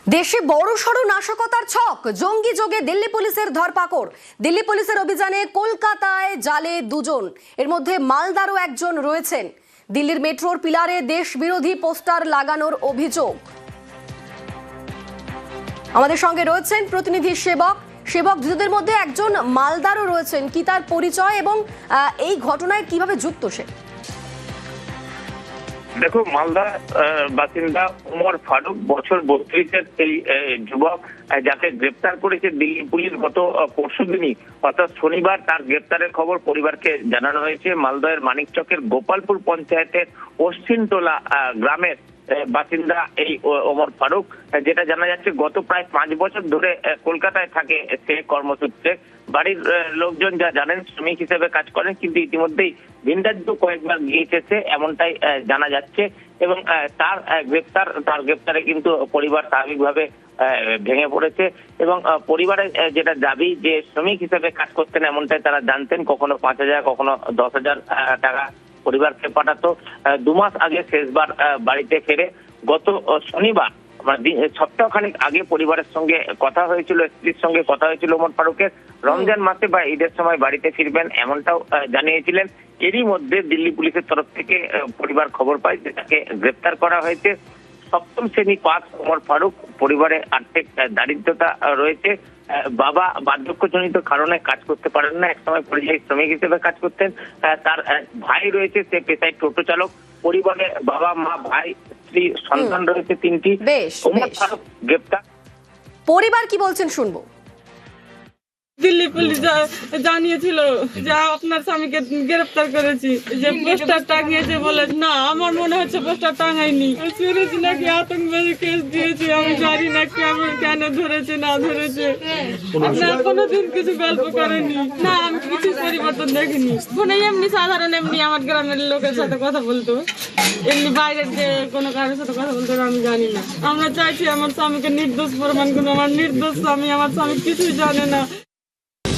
দেশে বড়সড় নাশকতার ছক, জঙ্গি যোগে দিল্লি পুলিশের ধরপাকড়। দিল্লি পুলিশের অভিযানে কলকাতায় জালে দুজন, এর মধ্যে মালদারও একজন রয়েছেন। দিল্লির মেট্রোর পিলারে দেশ বিরোধী পোস্টার লাগানোর অভিযোগ। আমাদের সঙ্গে রয়েছেন প্রতিনিধি সেবক দুজনের মধ্যে একজন মালদারও রয়েছেন। কি তার পরিচয় এবং এই ঘটনায় কিভাবে যুক্ত সে? দেখো, মালদা বাসিন্দা ওমর ফারুক বছর 32-এর এই যুবক, যাকে গ্রেপ্তার করেছে দিল্লি পুলিশ গত পরশুদিনই অর্থাৎ শনিবার। তার গ্রেপ্তারের খবর পরিবারকে জানানো হয়েছে। মালদহের মানিকচকের গোপালপুর পঞ্চায়েতের পশ্চিমটোলা গ্রামের বাসিন্দা এই ওমর ফারুক। যেটা জানা যাচ্ছে, গত প্রায় 5 বছর ধরে কলকাতায় থাকে সে কর্মসূত্রে। বাড়ির লোকজন যা জানেন, শ্রমিক হিসেবে কাজ করেন, কিন্তু ইতিমধ্যেই ভিন রাজ্য কয়েকবার গিয়েছে এমনটাই জানা যাচ্ছে। এবং তার গ্রেপ্তারে কিন্তু পরিবার স্বাভাবিকভাবে ভেঙে পড়েছে। এবং পরিবারের যেটা দাবি, যে শ্রমিক হিসেবে কাজ করতেন এমনটাই তারা জানতেন। কখনো 5,000, কখনো 10,000 টাকা পরিবারকে পাঠাতো। 2 মাস আগে শেষবার বাড়িতে ফেরে। গত শনিবার সপ্তাহখানেক আগে পরিবারের সঙ্গে কথা হয়েছিল, স্ত্রীর সঙ্গে কথা হয়েছিল ওমর ফারুকের। রমজান মাসে বা ঈদের সময় বাড়িতে ফিরবেন এমনটাও জানিয়েছিলেন। এরই মধ্যে দিল্লি পুলিশের তরফ থেকে পরিবার খবর পায় যে তাকে গ্রেপ্তার করা হয়েছে। 7ম শ্রেণী পাস ওমর ফারুক। পরিবারে আর্থিক দারিদ্রতা রয়েছে। বাবা বার্ধক্যজনিত কারণে কাজ করতে পারেন না, একসময় পরিযায়ী শ্রমিক হিসেবে কাজ করতেন। তার ভাই রয়েছে, সে পেশায় টোটো চালক। পরিবারে বাবা, মা, ভাই, স্ত্রী, সন্তান রয়েছে 3টি। ওমর ফারুক গ্রেপ্তার। পরিবার কি বলছেন শুনবো। দিল্লি পুলিশ জানিয়েছিল যে আপনার স্বামীকে গ্রেফতার করেছি, যে পোস্টার টাঙিয়েছে বলে। না, আমার মনে হচ্ছে পোস্টার টাঙাইনি, শুনেছি নাকি আতঙ্কবাদী কেস দিয়েছে। আমি জানি না কেন ধরেছে না ধরেছে। আপনার কোনোদিন কিছু গল্প করেনি। না, আমি কিছু পরিবর্তন দেখিনি। ফোনে এমনি সাধারণ এমনি আমার গ্রামের লোকের সাথে কথা বলতো, এমনি বাইরের যে কোনো কারোর সাথে কথা বলতো আমি জানি না। আমরা চাইছি আমার স্বামীকে নির্দোষ প্রমাণ করুন। আমার নির্দোষ স্বামী, আমার স্বামী কিছুই জানে না।